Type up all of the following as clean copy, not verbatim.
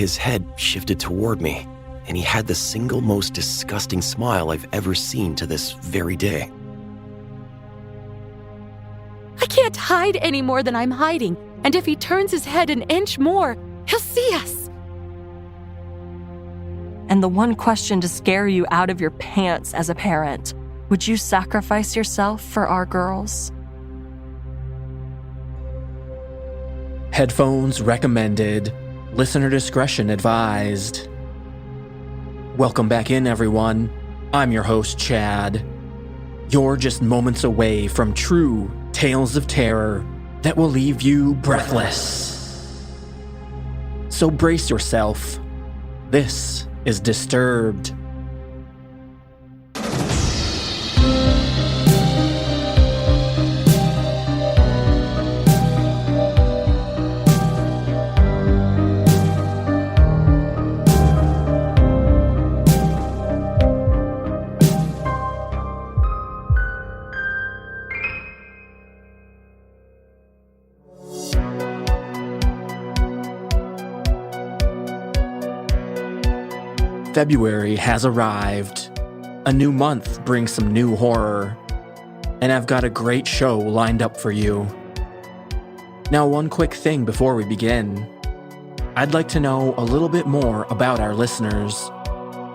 his head shifted toward me, and he had the single most disgusting smile I've ever seen to this very day. I can't hide any more than I'm hiding, and if he turns his head an inch more, he'll see us. And the one question to scare you out of your pants as a parent: would you sacrifice yourself for our girls? Headphones recommended. Listener discretion advised. Welcome back in, everyone. I'm your host, Chad. You're just moments away from true tales of terror that will leave you breathless. So brace yourself. This is Disturbed. February has arrived. A new month brings some new horror. And I've got a great show lined up for you. Now, one quick thing before we begin. I'd like to know a little bit more about our listeners.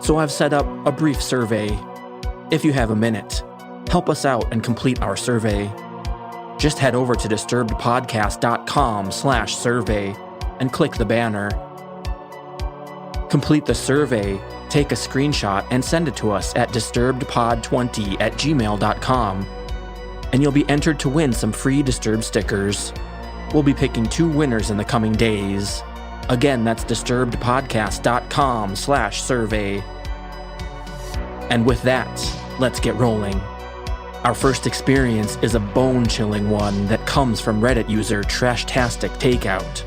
So I've set up a brief survey. If you have a minute, help us out and complete our survey. Just head over to disturbedpodcast.com/survey and click the banner. Complete the survey, take a screenshot, and send it to us at disturbedpod20@gmail.com, and you'll be entered to win some free Disturbed stickers. We'll be picking 2 winners in the coming days. Again, that's disturbedpodcast.com/survey. And with that, let's get rolling. Our first experience is a bone-chilling one that comes from Reddit user Trashtastic Takeout.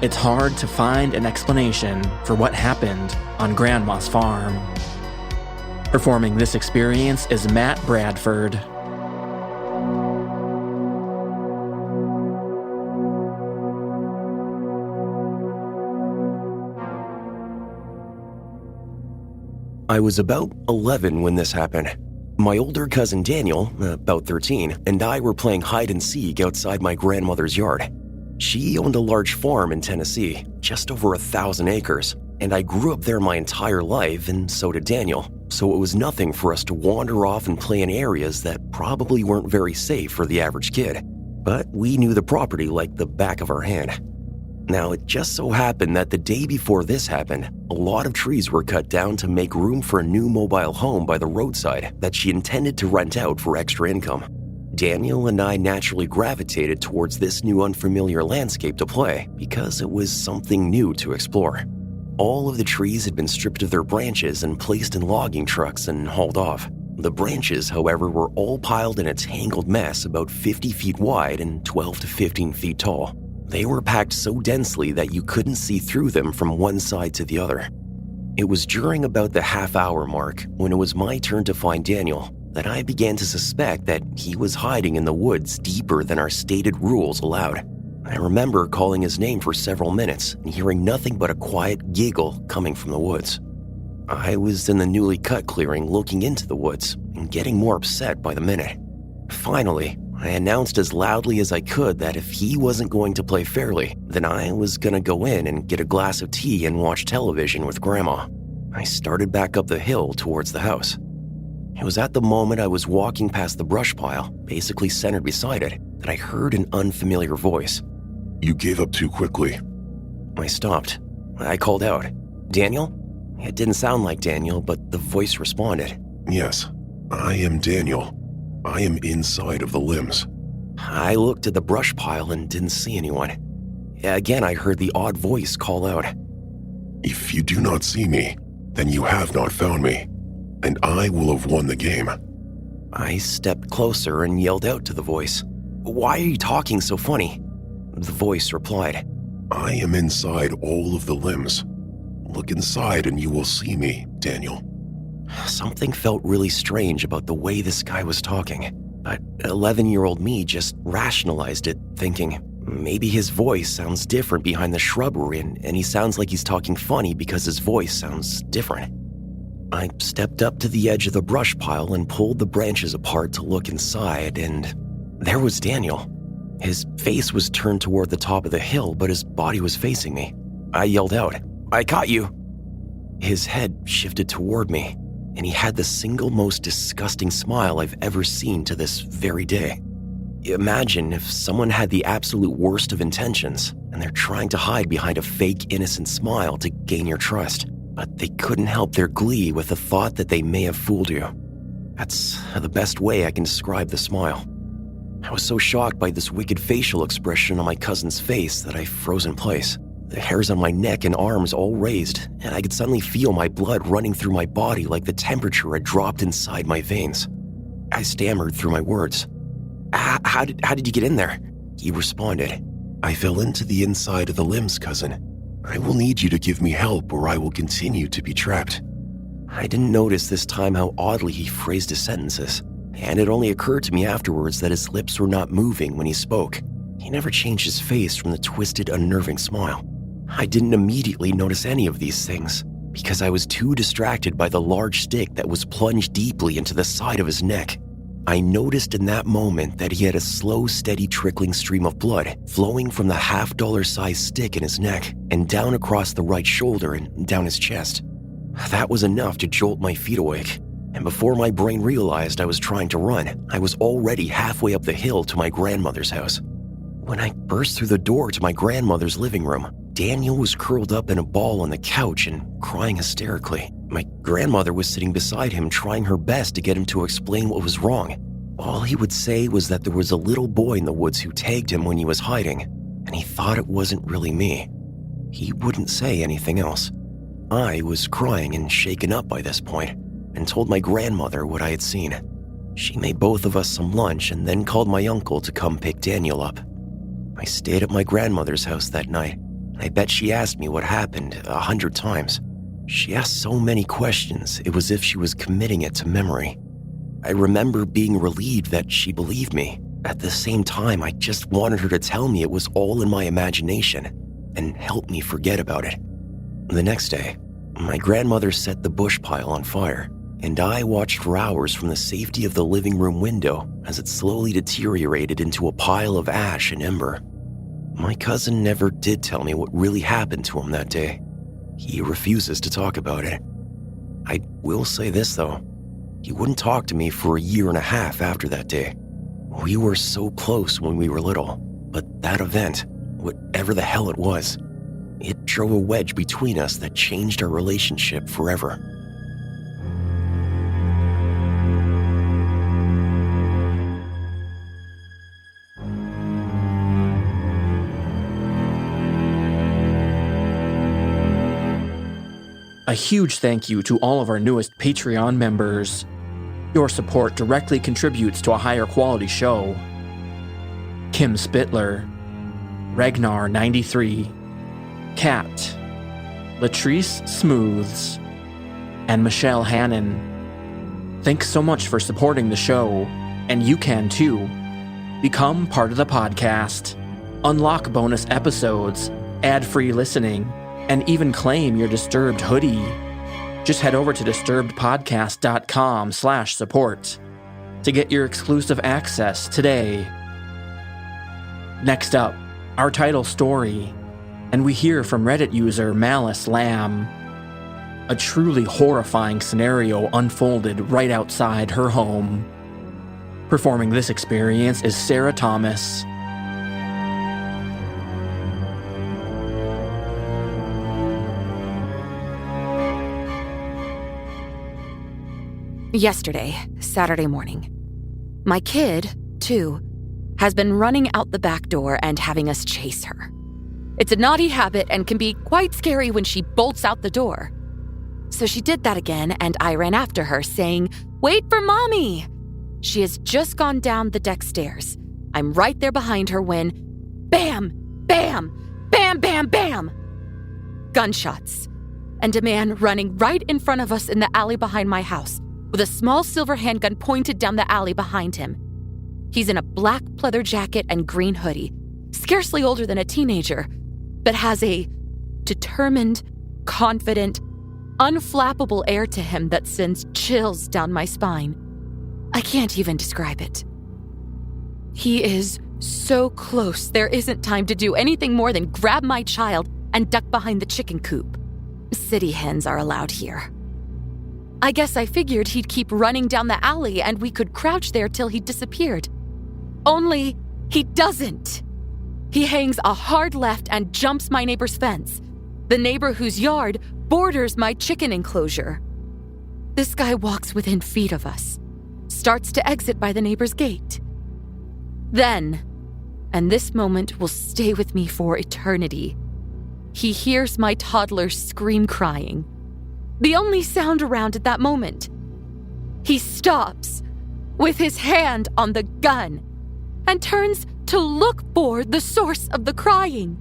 It's hard to find an explanation for what happened on Grandma's farm. Performing this experience is Matt Bradford. I was about 11 when this happened. My older cousin Daniel, about 13, and I were playing hide and seek outside my grandmother's yard. She owned a large farm in Tennessee, just over 1,000 acres, and I grew up there my entire life, and so did Daniel, so it was nothing for us to wander off and play in areas that probably weren't very safe for the average kid. But we knew the property like the back of our hand. Now, it just so happened that the day before this happened, a lot of trees were cut down to make room for a new mobile home by the roadside that she intended to rent out for extra income. Daniel and I naturally gravitated towards this new unfamiliar landscape to play because it was something new to explore. All of the trees had been stripped of their branches and placed in logging trucks and hauled off. The branches, however, were all piled in a tangled mess about 50 feet wide and 12 to 15 feet tall. They were packed so densely that you couldn't see through them from one side to the other. It was during about the half-hour mark, when it was my turn to find Daniel, that I began to suspect that he was hiding in the woods deeper than our stated rules allowed. I remember calling his name for several minutes and hearing nothing but a quiet giggle coming from the woods. I was in the newly cut clearing looking into the woods and getting more upset by the minute. Finally, I announced as loudly as I could that if he wasn't going to play fairly, then I was going to go in and get a glass of tea and watch television with Grandma. I started back up the hill towards the house. It was at the moment I was walking past the brush pile, basically centered beside it, that I heard an unfamiliar voice. "You gave up too quickly." I stopped. I called out, "Daniel?" It didn't sound like Daniel, but the voice responded. "Yes, I am Daniel. I am inside of the limbs." I looked at the brush pile and didn't see anyone. Again, I heard the odd voice call out, "If you do not see me, then you have not found me, and I will have won the game." I stepped closer and yelled out to the voice, "Why are you talking so funny?" The voice replied, "I am inside all of the limbs. Look inside and you will see me, Daniel." Something felt really strange about the way this guy was talking, but 11-year-old me just rationalized it, thinking, Maybe his voice sounds different behind the shrubbery and he sounds like he's talking funny because his voice sounds different. I stepped up to the edge of the brush pile and pulled the branches apart to look inside, and there was Daniel. His face was turned toward the top of the hill, but his body was facing me. I yelled out, "I caught you!" His head shifted toward me, and he had the single most disgusting smile I've ever seen to this very day. Imagine if someone had the absolute worst of intentions, and they're trying to hide behind a fake innocent smile to gain your trust, but they couldn't help their glee with the thought that they may have fooled you. That's the best way I can describe the smile. I was so shocked by this wicked facial expression on my cousin's face that I froze in place. The hairs on my neck and arms all raised, and I could suddenly feel my blood running through my body like the temperature had dropped inside my veins. I stammered through my words. How did you get in there?" He responded, "I fell into the inside of the limbs, cousin. I will need you to give me help or I will continue to be trapped." I didn't notice this time how oddly he phrased his sentences, and it only occurred to me afterwards that his lips were not moving when he spoke. He never changed his face from the twisted, unnerving smile. I didn't immediately notice any of these things because I was too distracted by the large stick that was plunged deeply into the side of his neck. I noticed in that moment that he had a slow, steady trickling stream of blood flowing from the half-dollar-sized stick in his neck and down across the right shoulder and down his chest. That was enough to jolt my feet awake, and before my brain realized I was trying to run, I was already halfway up the hill to my grandmother's house. When I burst through the door to my grandmother's living room, Daniel was curled up in a ball on the couch and crying hysterically. My grandmother was sitting beside him trying her best to get him to explain what was wrong. All he would say was that there was a little boy in the woods who tagged him when he was hiding, and he thought it wasn't really me. He wouldn't say anything else. I was crying and shaken up by this point, and told my grandmother what I had seen. She made both of us some lunch and then called my uncle to come pick Daniel up. I stayed at my grandmother's house that night. I bet she asked me what happened 100 times. She asked so many questions, it was as if she was committing it to memory. I remember being relieved that she believed me. At the same time, I just wanted her to tell me it was all in my imagination and help me forget about it. The next day, my grandmother set the bush pile on fire, and I watched for hours from the safety of the living room window as it slowly deteriorated into a pile of ash and ember. My cousin never did tell me what really happened to him that day. He refuses to talk about it. I will say this, though. He wouldn't talk to me for 1.5 years after that day. We were so close when we were little, but that event, whatever the hell it was, it drove a wedge between us that changed our relationship forever. A huge thank you to all of our newest Patreon members. Your support directly contributes to a higher quality show. Kim Spittler, Ragnar93, Kat, Latrice Smooths, and Michelle Hannon. Thanks so much for supporting the show, and you can too. Become part of the podcast, unlock bonus episodes, ad-free listening, and even claim your Disturbed hoodie. Just head over to disturbedpodcast.com/support to get your exclusive access today. Next up, our title story, and we hear from Reddit user Malice Lamb. A truly horrifying scenario unfolded right outside her home. Performing this experience is Sarah Thomas. Yesterday, Saturday morning, my kid, 2, has been running out the back door and having us chase her. It's a naughty habit and can be quite scary when she bolts out the door. So she did that again, and I ran after her, saying, "Wait for Mommy!" She has just gone down the deck stairs. I'm right there behind her when, bam, bam, bam, bam, bam! Gunshots, and a man running right in front of us in the alley behind my house, with a small silver handgun pointed down the alley behind him. He's in a black pleather jacket and green hoodie, scarcely older than a teenager, but has a determined, confident, unflappable air to him that sends chills down my spine. I can't even describe it. He is so close, there isn't time to do anything more than grab my child and duck behind the chicken coop. City hens are allowed here. I guess I figured he'd keep running down the alley and we could crouch there till he disappeared. Only he doesn't. He hangs a hard left and jumps my neighbor's fence, the neighbor whose yard borders my chicken enclosure. This guy walks within feet of us, starts to exit by the neighbor's gate. Then, and this moment will stay with me for eternity, he hears my toddler scream crying. The only sound around at that moment. He stops with his hand on the gun and turns to look for the source of the crying.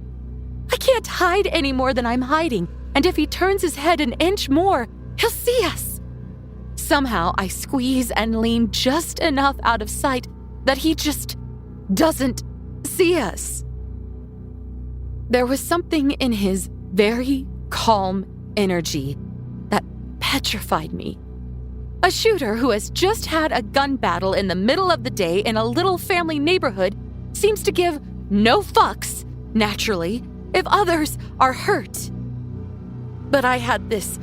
I can't hide any more than I'm hiding, and if he turns his head an inch more, he'll see us. Somehow I squeeze and lean just enough out of sight that he just doesn't see us. There was something in his very calm energy that petrified me. A shooter who has just had a gun battle in the middle of the day in a little family neighborhood seems to give no fucks, naturally, if others are hurt. But I had this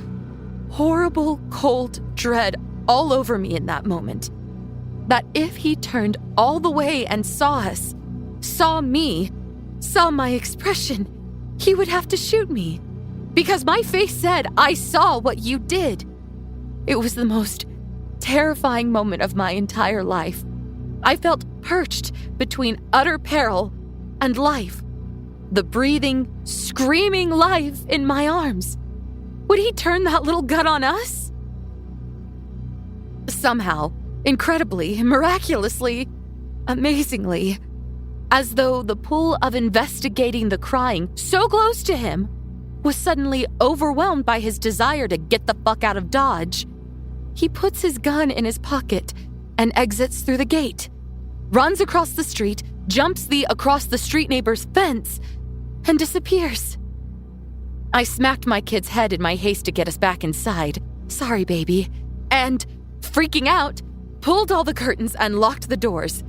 horrible, cold dread all over me in that moment, that if he turned all the way and saw us, saw me, saw my expression, he would have to shoot me. Because my face said, "I saw what you did." It was the most terrifying moment of my entire life. I felt perched between utter peril and life. The breathing, screaming life in my arms. Would he turn that little gun on us? Somehow, incredibly, miraculously, amazingly, as though the pull of investigating the crying so close to him was suddenly overwhelmed by his desire to get the fuck out of Dodge, he puts his gun in his pocket and exits through the gate, runs across the street, jumps the across the street neighbor's fence, and disappears. I smacked my kid's head in my haste to get us back inside. Sorry, baby. And, freaking out, pulled all the curtains and locked the doors.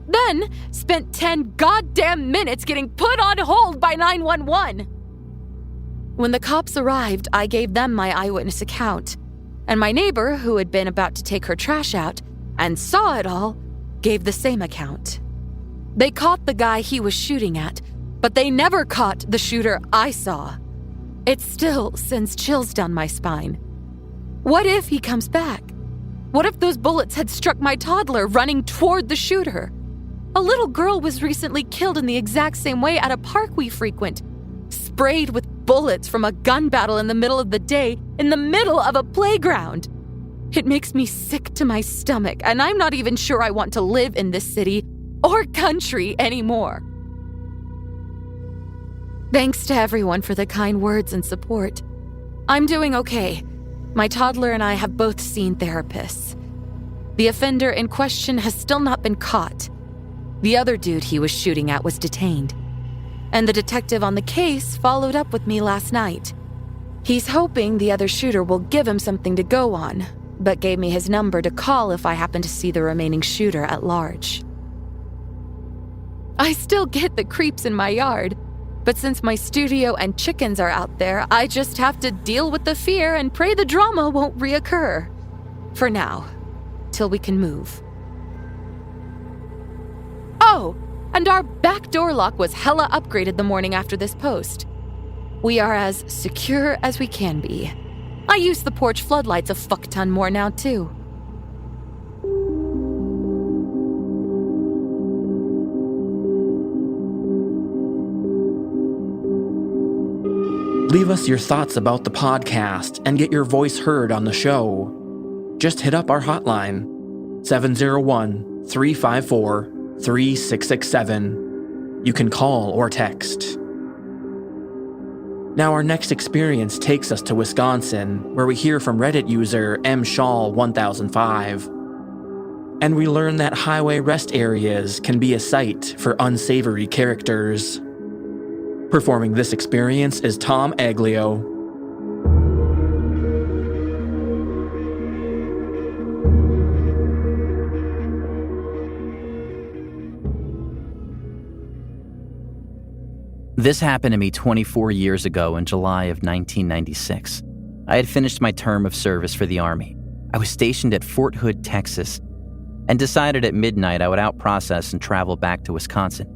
Then spent 10 goddamn minutes getting put on hold by 911. When the cops arrived, I gave them my eyewitness account, and my neighbor, who had been about to take her trash out and saw it all, gave the same account. They caught the guy he was shooting at, but they never caught the shooter I saw. It still sends chills down my spine. What if he comes back? What if those bullets had struck my toddler running toward the shooter? A little girl was recently killed in the exact same way at a park we frequent, sprayed with bullets from a gun battle in the middle of the day, in the middle of a playground. It makes me sick to my stomach, and I'm not even sure I want to live in this city or country anymore. Thanks to everyone for the kind words and support. I'm doing okay. My toddler and I have both seen therapists. The offender in question has still not been caught. The other dude he was shooting at was detained. And the detective on the case followed up with me last night. He's hoping the other shooter will give him something to go on, but gave me his number to call if I happen to see the remaining shooter at large. I still get the creeps in my yard, but since my studio and chickens are out there, I just have to deal with the fear and pray the drama won't reoccur. For now, till we can move. Oh, and our back door lock was hella upgraded the morning after this post. We are as secure as we can be. I use the porch floodlights a fuck ton more now, too. Leave us your thoughts about the podcast and get your voice heard on the show. Just hit up our hotline, 701-354-3667. You can call or text. Now our next experience takes us to Wisconsin, where we hear from Reddit user mshawl1005. And we learn that highway rest areas can be a site for unsavory characters. Performing this experience is Tom Aglio. This happened to me 24 years ago in July of 1996. I had finished my term of service for the Army. I was stationed at Fort Hood, Texas, and decided at midnight I would out-process and travel back to Wisconsin.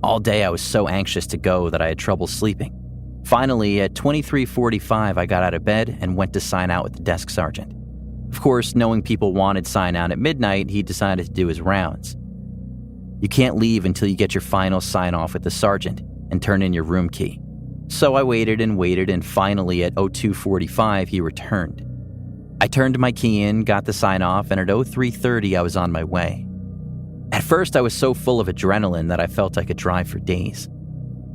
All day I was so anxious to go that I had trouble sleeping. Finally, at 23:45, I got out of bed and went to sign out with the desk sergeant. Of course, knowing people wanted sign out at midnight, he decided to do his rounds. You can't leave until you get your final sign-off with the sergeant and turn in your room key. So I waited, and finally at 02:45, he returned. I turned my key in, got the sign-off, and at 03:30, I was on my way. At first, I was so full of adrenaline that I felt I could drive for days.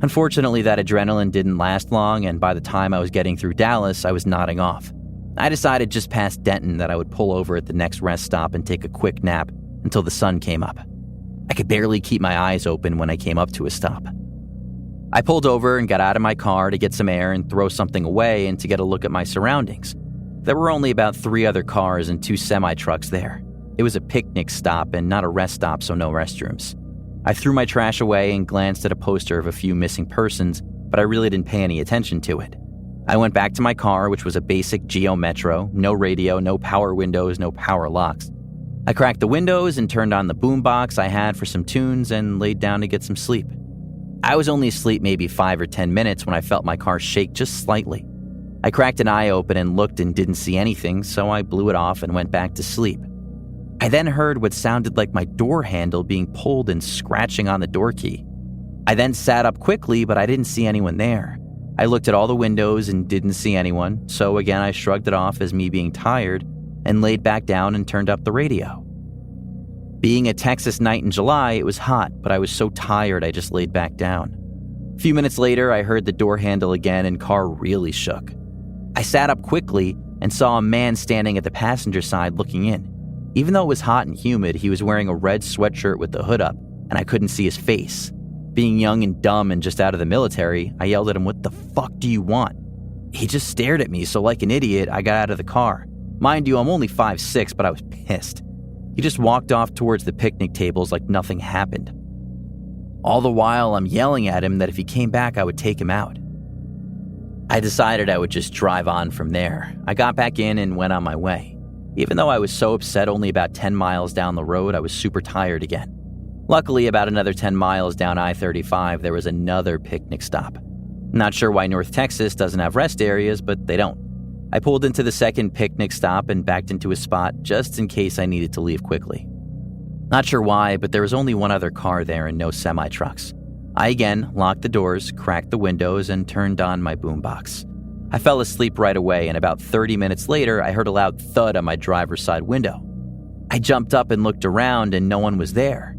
Unfortunately, that adrenaline didn't last long, and by the time I was getting through Dallas, I was nodding off. I decided just past Denton that I would pull over at the next rest stop and take a quick nap until the sun came up. I could barely keep my eyes open when I came up to a stop. I pulled over and got out of my car to get some air and throw something away and to get a look at my surroundings. There were only about 3 other cars and 2 semi-trucks there. It was a picnic stop and not a rest stop, so no restrooms. I threw my trash away and glanced at a poster of a few missing persons, but I really didn't pay any attention to it. I went back to my car, which was a basic Geo Metro, no radio, no power windows, no power locks. I cracked the windows and turned on the boombox I had for some tunes and laid down to get some sleep. I was only asleep maybe 5 or 10 minutes when I felt my car shake just slightly. I cracked an eye open and looked and didn't see anything, so I blew it off and went back to sleep. I then heard what sounded like my door handle being pulled and scratching on the door key. I then sat up quickly, but I didn't see anyone there. I looked at all the windows and didn't see anyone, so again I shrugged it off as me being tired and laid back down and turned up the radio. Being a Texas night in July, it was hot, but I was so tired I just laid back down. A few minutes later, I heard the door handle again and car really shook. I sat up quickly and saw a man standing at the passenger side looking in. Even though it was hot and humid, he was wearing a red sweatshirt with the hood up, and I couldn't see his face. Being young and dumb and just out of the military, I yelled at him, "What the fuck do you want?" He just stared at me, so like an idiot, I got out of the car. Mind you, I'm only 5'6", but I was pissed. He just walked off towards the picnic tables like nothing happened. All the while, I'm yelling at him that if he came back, I would take him out. I decided I would just drive on from there. I got back in and went on my way. Even though I was so upset only about 10 miles down the road, I was super tired again. Luckily, about another 10 miles down I-35, there was another picnic stop. Not sure why North Texas doesn't have rest areas, but they don't. I pulled into the second picnic stop and backed into a spot just in case I needed to leave quickly. Not sure why, but there was only one other car there and no semi-trucks. I again locked the doors, cracked the windows, and turned on my boombox. I fell asleep right away, and about 30 minutes later, I heard a loud thud on my driver's side window. I jumped up and looked around, and no one was there.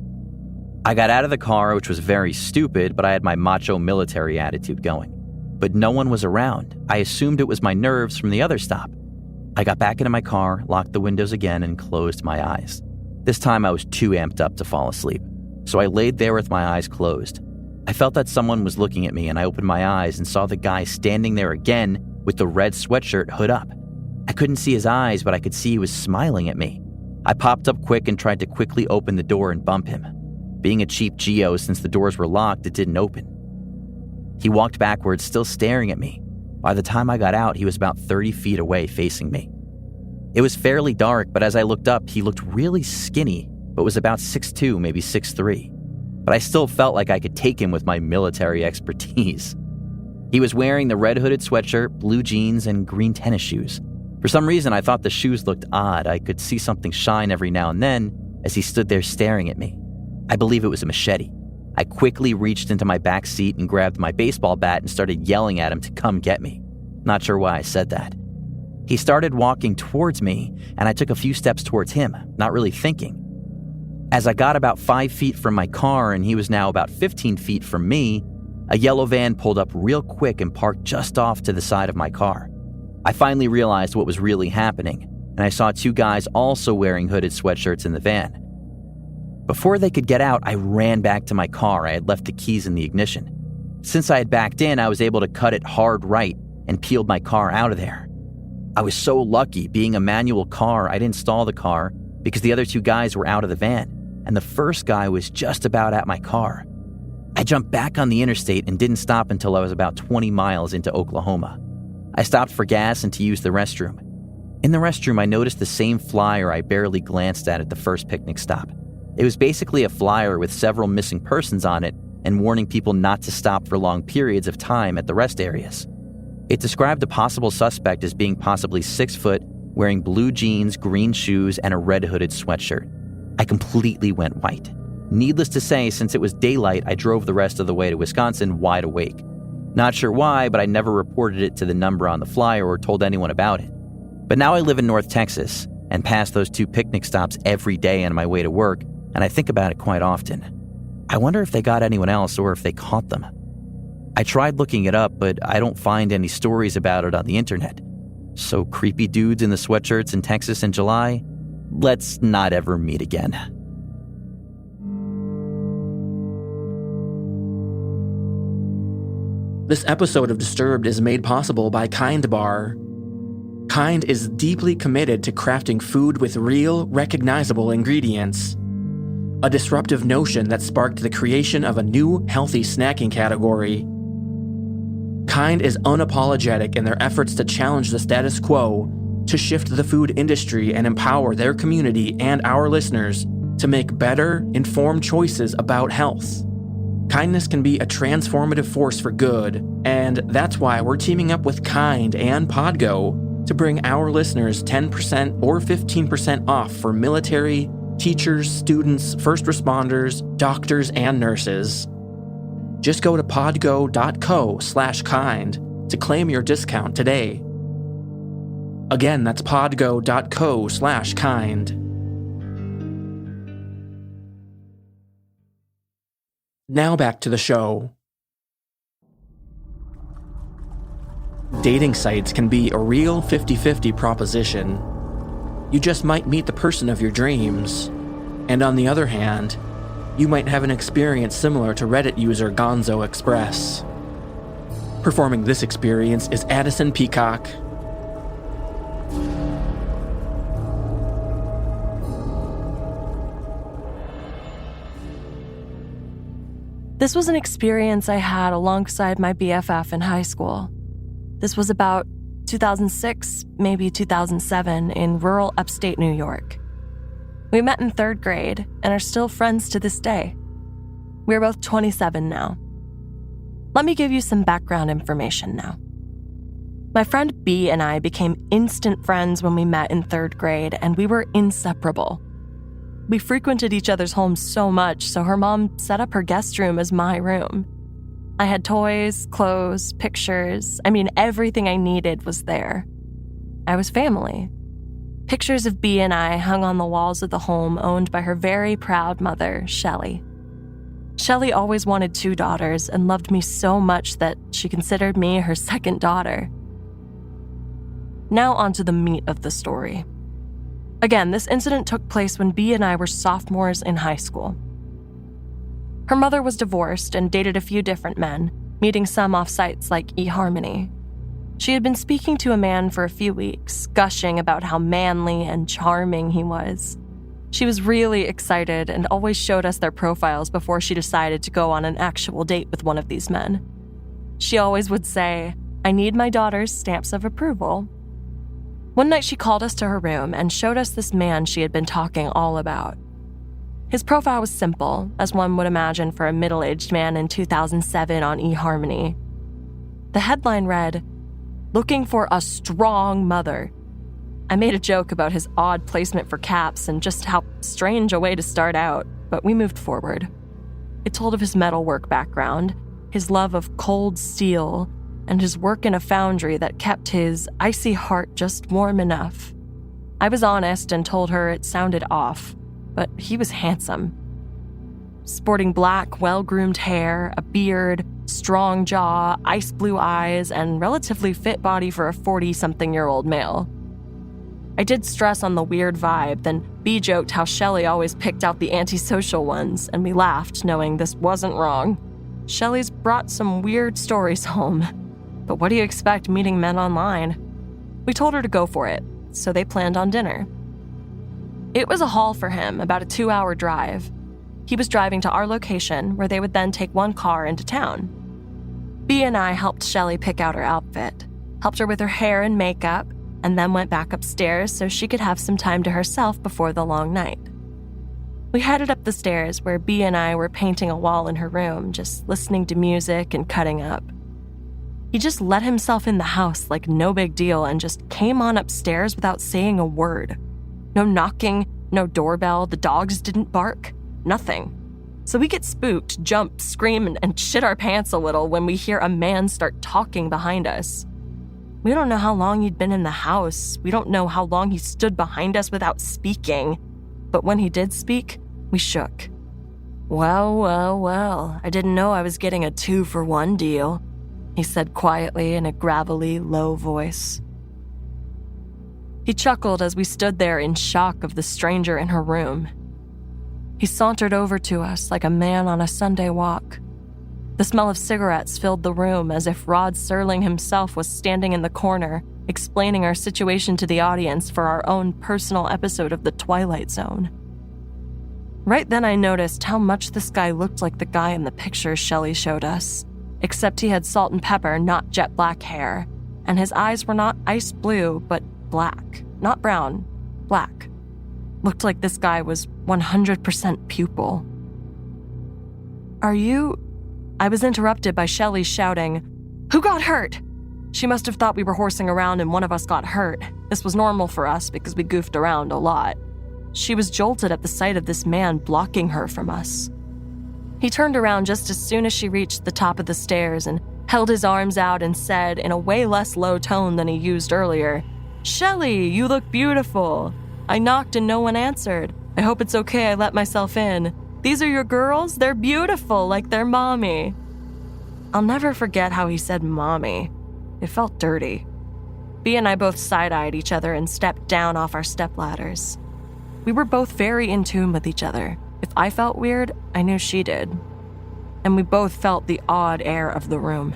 I got out of the car, which was very stupid, but I had my macho military attitude going. But no one was around. I assumed it was my nerves from the other stop. I got back into my car, locked the windows again, and closed my eyes. This time I was too amped up to fall asleep, so I laid there with my eyes closed. I felt that someone was looking at me, and I opened my eyes and saw the guy standing there again with the red sweatshirt hood up. I couldn't see his eyes, but I could see he was smiling at me. I popped up quick and tried to quickly open the door and bump him. Being a cheap Geo, since the doors were locked, it didn't open. He walked backwards, still staring at me. By the time I got out, he was about 30 feet away, facing me. It was fairly dark, but as I looked up, he looked really skinny, but was about 6'2", maybe 6'3". But I still felt like I could take him with my military expertise. He was wearing the red hooded sweatshirt, blue jeans, and green tennis shoes. For some reason, I thought the shoes looked odd. I could see something shine every now and then as he stood there staring at me. I believe it was a machete. I quickly reached into my back seat and grabbed my baseball bat and started yelling at him to come get me. Not sure why I said that. He started walking towards me, and I took a few steps towards him, not really thinking. As I got about 5 feet from my car and he was now about 15 feet from me, a yellow van pulled up real quick and parked just off to the side of my car. I finally realized what was really happening, and I saw 2 guys also wearing hooded sweatshirts in the van. Before they could get out, I ran back to my car. I had left the keys in the ignition. Since I had backed in, I was able to cut it hard right and peeled my car out of there. I was so lucky. Being a manual car, I didn't stall the car because the other two guys were out of the van, and the first guy was just about at my car. I jumped back on the interstate and didn't stop until I was about 20 miles into Oklahoma. I stopped for gas and to use the restroom. In the restroom, I noticed the same flyer I barely glanced at the first picnic stop. It was basically a flyer with several missing persons on it and warning people not to stop for long periods of time at the rest areas. It described a possible suspect as being possibly 6 foot, wearing blue jeans, green shoes, and a red hooded sweatshirt. I completely went white. Needless to say, since it was daylight, I drove the rest of the way to Wisconsin wide awake. Not sure why, but I never reported it to the number on the flyer or told anyone about it. But now I live in North Texas and pass those 2 picnic stops every day on my way to work, and I think about it quite often. I wonder if they got anyone else or if they caught them. I tried looking it up, but I don't find any stories about it on the internet. So creepy dudes in the sweatshirts in Texas in July? Let's not ever meet again. This episode of Disturbed is made possible by Kind Bar. Kind is deeply committed to crafting food with real, recognizable ingredients. A disruptive notion that sparked the creation of a new, healthy snacking category. Kind is unapologetic in their efforts to challenge the status quo, to shift the food industry and empower their community and our listeners to make better, informed choices about health. Kindness can be a transformative force for good, and that's why we're teaming up with Kind and Podgo to bring our listeners 10% or 15% off for military, teachers, students, first responders, doctors, and nurses. Just go to podgo.co/kind to claim your discount today. Again, that's podgo.co/kind. Now back to the show. Dating sites can be a real 50-50 proposition. You just might meet the person of your dreams. And on the other hand, you might have an experience similar to Reddit user Gonzo Express. Performing this experience is Addison Peacock. This was an experience I had alongside my BFF in high school. This was about 2006, maybe 2007, in rural upstate New York. We met in 3rd grade and are still friends to this day. We're both 27 now. Let me give you some background information now. My friend B and I became instant friends when we met in 3rd grade, and we were inseparable. We frequented each other's homes so much, so her mom set up her guest room as my room. I had toys, clothes, pictures. Everything I needed was there. I was family. Pictures of B and I hung on the walls of the home owned by her very proud mother, Shelley. Shelley always wanted 2 daughters and loved me so much that she considered me her second daughter. Now onto the meat of the story. Again, this incident took place when B and I were sophomores in high school. Her mother was divorced and dated a few different men, meeting some off sites like EHarmony. She had been speaking to a man for a few weeks, gushing about how manly and charming he was. She was really excited and always showed us their profiles before she decided to go on an actual date with one of these men. She always would say, "I need my daughter's stamps of approval." One night she called us to her room and showed us this man she had been talking all about. His profile was simple, as one would imagine for a middle-aged man in 2007 on eHarmony. The headline read, "Looking for a strong mother." I made a joke about his odd placement for caps and just how strange a way to start out, but we moved forward. It told of his metalwork background, his love of cold steel, and his work in a foundry that kept his icy heart just warm enough. I was honest and told her it sounded off, but he was handsome. Sporting black, well-groomed hair, a beard, strong jaw, ice blue eyes, and relatively fit body for a 40-something-year-old male. I did stress on the weird vibe, then B joked how Shelley always picked out the antisocial ones, and we laughed, knowing this wasn't wrong. Shelley's brought some weird stories home. But what do you expect meeting men online? We told her to go for it, so they planned on dinner. It was a haul for him, about a 2-hour drive. He was driving to our location, where they would then take one car into town. B and I helped Shelley pick out her outfit, helped her with her hair and makeup, and then went back upstairs so she could have some time to herself before the long night. We headed up the stairs where B and I were painting a wall in her room, just listening to music and cutting up. He just let himself in the house like no big deal and just came on upstairs without saying a word. No knocking, no doorbell, the dogs didn't bark, nothing. So we get spooked, jump, scream, and shit our pants a little when we hear a man start talking behind us. We don't know how long he'd been in the house. We don't know how long he stood behind us without speaking. But when he did speak, we shook. Well, I didn't know I was getting a 2-for-1 deal, he said quietly in a gravelly, low voice. He chuckled as we stood there in shock of the stranger in her room. He sauntered over to us like a man on a Sunday walk. The smell of cigarettes filled the room as if Rod Serling himself was standing in the corner, explaining our situation to the audience for our own personal episode of The Twilight Zone. Right then I noticed how much this guy looked like the guy in the picture Shelley showed us, except he had salt and pepper, not jet black hair, and his eyes were not ice blue, but black, not brown, black. Looked like this guy was 100% pupil. Are you... I was interrupted by Shelley shouting, "Who got hurt?" She must have thought we were horsing around and one of us got hurt. This was normal for us because we goofed around a lot. She was jolted at the sight of this man blocking her from us. He turned around just as soon as she reached the top of the stairs and held his arms out and said, in a way less low tone than he used earlier, "Shelley, you look beautiful. I knocked and no one answered. I hope it's okay I let myself in. These are your girls? They're beautiful, like their mommy." I'll never forget how he said mommy. It felt dirty. B and I both side-eyed each other and stepped down off our stepladders. We were both very in tune with each other. If I felt weird, I knew she did. And we both felt the odd air of the room.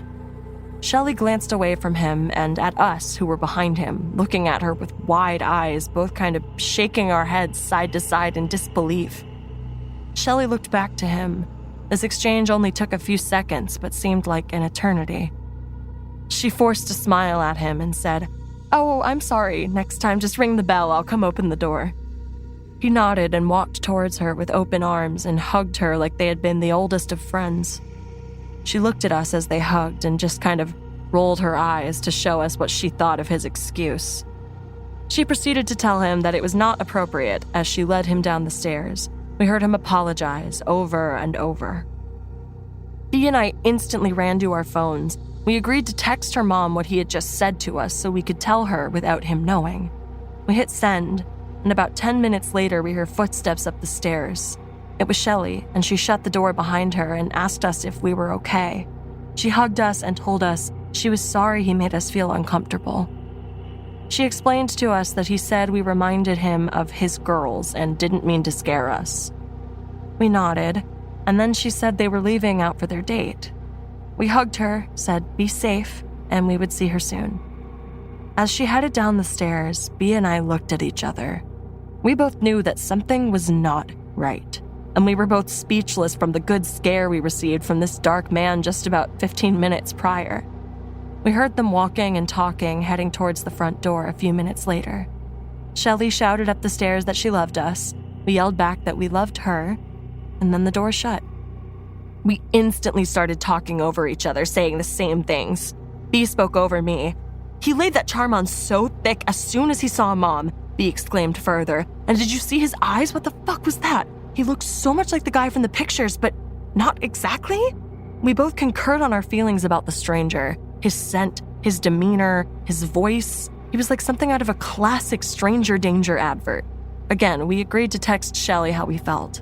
Shelley glanced away from him and at us who were behind him, looking at her with wide eyes, both kind of shaking our heads side to side in disbelief. Shelley looked back to him. This exchange only took a few seconds, but seemed like an eternity. She forced a smile at him and said, "Oh, I'm sorry. Next time, just ring the bell. I'll come open the door." He nodded and walked towards her with open arms and hugged her like they had been the oldest of friends. She looked at us as they hugged and just kind of rolled her eyes to show us what she thought of his excuse. She proceeded to tell him that it was not appropriate as she led him down the stairs. We heard him apologize over and over. He and I instantly ran to our phones. We agreed to text her mom what he had just said to us so we could tell her without him knowing. We hit send, and about 10 minutes later we heard footsteps up the stairs. It was Shelley, and she shut the door behind her and asked us if we were okay. She hugged us and told us she was sorry he made us feel uncomfortable. She explained to us that he said we reminded him of his girls and didn't mean to scare us. We nodded, and then she said they were leaving out for their date. We hugged her, said be safe, and we would see her soon. As she headed down the stairs, B and I looked at each other. We both knew that something was not right, and we were both speechless from the good scare we received from this dark man just about 15 minutes prior. We heard them walking and talking, heading towards the front door a few minutes later. Shelley shouted up the stairs that she loved us. We yelled back that we loved her, and then the door shut. We instantly started talking over each other, saying the same things. B spoke over me. "He laid that charm on so thick as soon as he saw Mom," B exclaimed further. "And did you see his eyes? What the fuck was that? He looked so much like the guy from the pictures, but not exactly?" We both concurred on our feelings about the stranger. His scent, his demeanor, his voice. He was like something out of a classic stranger danger advert. Again, we agreed to text Shelley how we felt.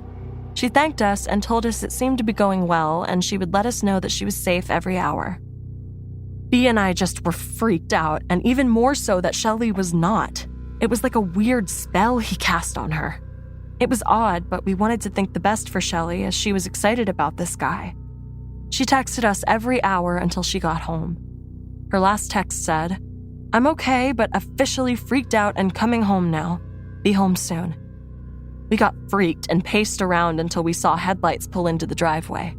She thanked us and told us it seemed to be going well and she would let us know that she was safe every hour. B and I just were freaked out, and even more so that Shelley was not. It was like a weird spell he cast on her. It was odd, but we wanted to think the best for Shelley as she was excited about this guy. She texted us every hour until she got home. Her last text said, "I'm okay, but officially freaked out and coming home now. Be home soon." We got freaked and paced around until we saw headlights pull into the driveway.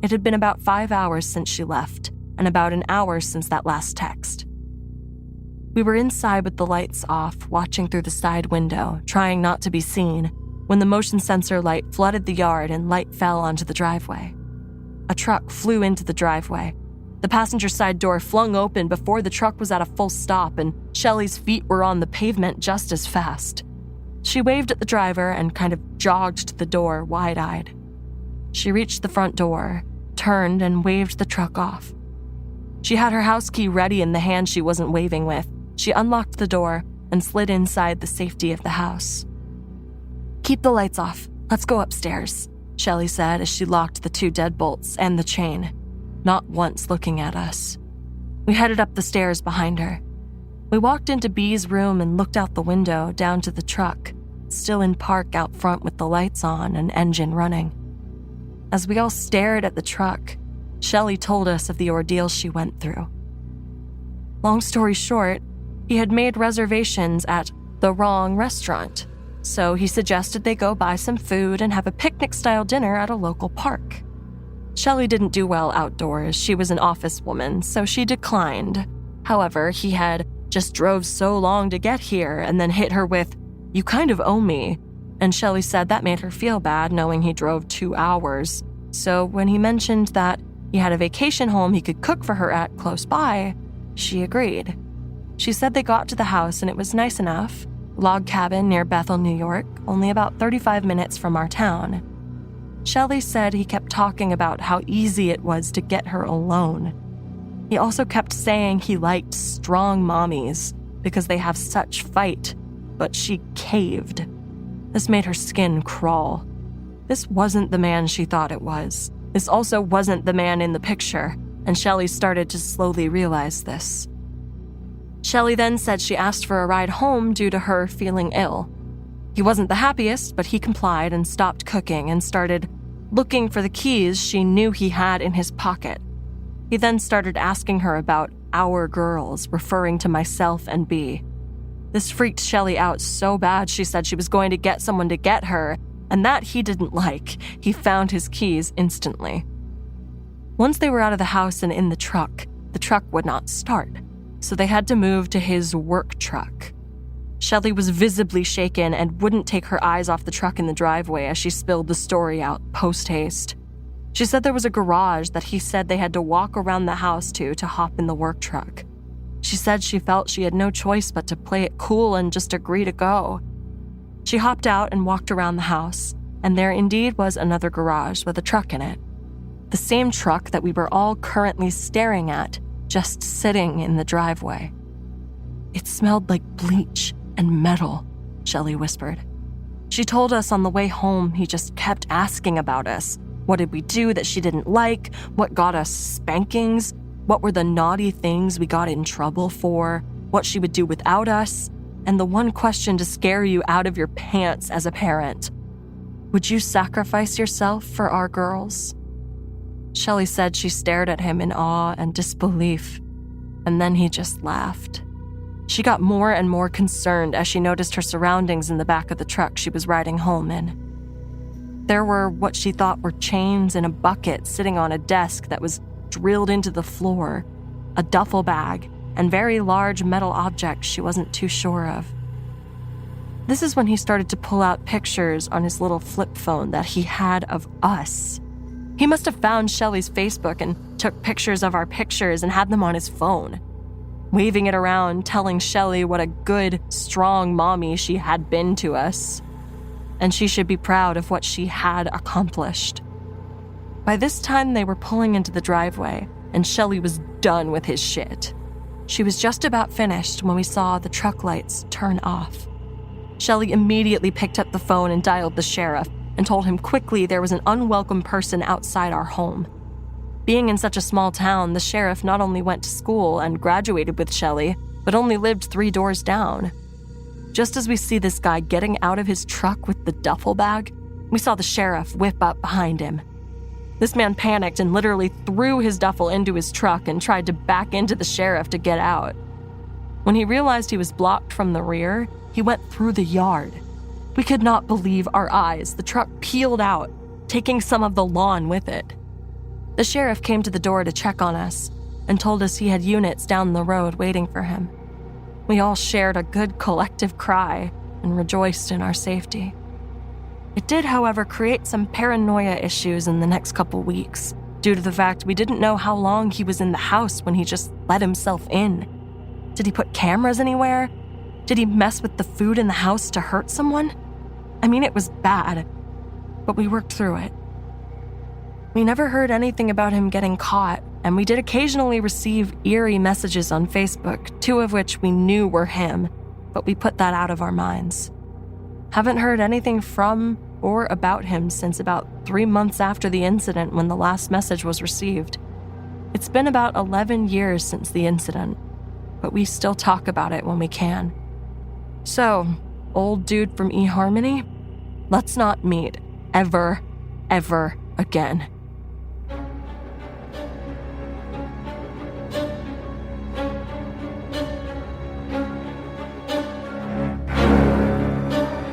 It had been about 5 hours since she left, and about an hour since that last text. We were inside with the lights off, watching through the side window, trying not to be seen, when the motion sensor light flooded the yard and light fell onto the driveway. A truck flew into the driveway. The passenger side door flung open before the truck was at a full stop, and Shelley's feet were on the pavement just as fast. She waved at the driver and kind of jogged to the door, wide-eyed. She reached the front door, turned, and waved the truck off. She had her house key ready in the hand she wasn't waving with. She unlocked the door and slid inside the safety of the house. "Keep the lights off. Let's go upstairs," Shelley said as she locked the 2 deadbolts and the chain, not once looking at us. We headed up the stairs behind her. We walked into Bee's room and looked out the window down to the truck, still in park out front with the lights on and engine running. As we all stared at the truck, Shelley told us of the ordeal she went through. Long story short, he had made reservations at the wrong restaurant, so he suggested they go buy some food and have a picnic-style dinner at a local park. Shelley didn't do well outdoors. She was an office woman, so she declined. However, he had just drove so long to get here and then hit her with, "You kind of owe me," and Shelley said that made her feel bad knowing he drove 2 hours. So when he mentioned that he had a vacation home he could cook for her at close by, she agreed. She said they got to the house and it was nice enough. Log cabin near Bethel, New York, only about 35 minutes from our town. Shelley said he kept talking about how easy it was to get her alone. He also kept saying he liked strong mommies because they have such fight, but she caved. This made her skin crawl. This wasn't the man she thought it was. This also wasn't the man in the picture, and Shelley started to slowly realize this. Shelley then said she asked for a ride home due to her feeling ill. He wasn't the happiest, but he complied and stopped cooking and started looking for the keys she knew he had in his pocket. He then started asking her about our girls, referring to myself and Bee. This freaked Shelley out so bad she said she was going to get someone to get her, and that he didn't like. He found his keys instantly. Once they were out of the house and in the truck would not start, so they had to move to his work truck. Shelley was visibly shaken and wouldn't take her eyes off the truck in the driveway as she spilled the story out post-haste. She said there was a garage that he said they had to walk around the house to hop in the work truck. She said she felt she had no choice but to play it cool and just agree to go. She hopped out and walked around the house, and there indeed was another garage with a truck in it. The same truck that we were all currently staring at, just sitting in the driveway. "It smelled like bleach and metal," Shelley whispered. She told us on the way home he just kept asking about us. What did we do that she didn't like? What got us spankings? What were the naughty things we got in trouble for? What she would do without us? And the one question to scare you out of your pants as a parent: would you sacrifice yourself for our girls? Shelley said she stared at him in awe and disbelief, and then he just laughed. She got more and more concerned as she noticed her surroundings in the back of the truck she was riding home in. There were what she thought were chains in a bucket sitting on a desk that was drilled into the floor, a duffel bag, and very large metal objects she wasn't too sure of. This is when he started to pull out pictures on his little flip phone that he had of us. He must have found Shelley's Facebook and took pictures of our pictures and had them on his phone, waving it around, telling Shelley what a good, strong mommy she had been to us. And she should be proud of what she had accomplished. By this time, they were pulling into the driveway, and Shelley was done with his shit. She was just about finished when we saw the truck lights turn off. Shelley immediately picked up the phone and dialed the sheriff and told him quickly there was an unwelcome person outside our home. Being in such a small town, the sheriff not only went to school and graduated with Shelley, but only lived 3 doors down. Just as we see this guy getting out of his truck with the duffel bag, we saw the sheriff whip up behind him. This man panicked and literally threw his duffel into his truck and tried to back into the sheriff to get out. When he realized he was blocked from the rear, he went through the yard. We could not believe our eyes. The truck peeled out, taking some of the lawn with it. The sheriff came to the door to check on us and told us he had units down the road waiting for him. We all shared a good collective cry and rejoiced in our safety. It did, however, create some paranoia issues in the next couple weeks due to the fact we didn't know how long he was in the house when he just let himself in. Did he put cameras anywhere? Did he mess with the food in the house to hurt someone? I mean, it was bad, but we worked through it. We never heard anything about him getting caught, and we did occasionally receive eerie messages on Facebook, 2 of which we knew were him, but we put that out of our minds. Haven't heard anything from or about him since about 3 months after the incident when the last message was received. It's been about 11 years since the incident, but we still talk about it when we can. So, old dude from EHarmony, let's not meet ever again.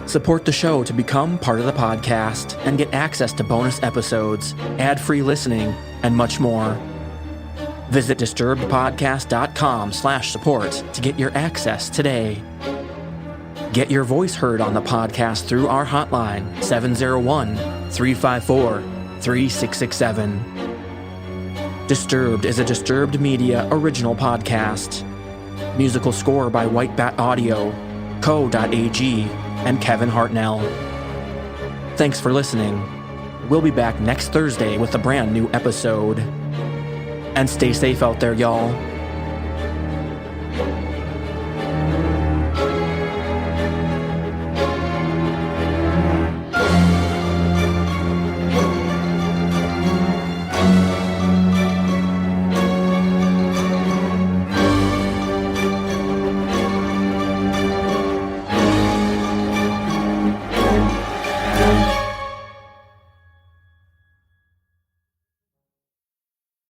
Support the show to become part of the podcast and get access to bonus episodes, ad-free listening, and much more. Visit disturbedpodcast.com/support to get your access today. Get your voice heard on the podcast through our hotline, 701-354-3667. Disturbed is a Disturbed Media original podcast. Musical score by White Bat Audio, Co.ag, and Kevin Hartnell. Thanks for listening. We'll be back next Thursday with a brand new episode. And stay safe out there, y'all.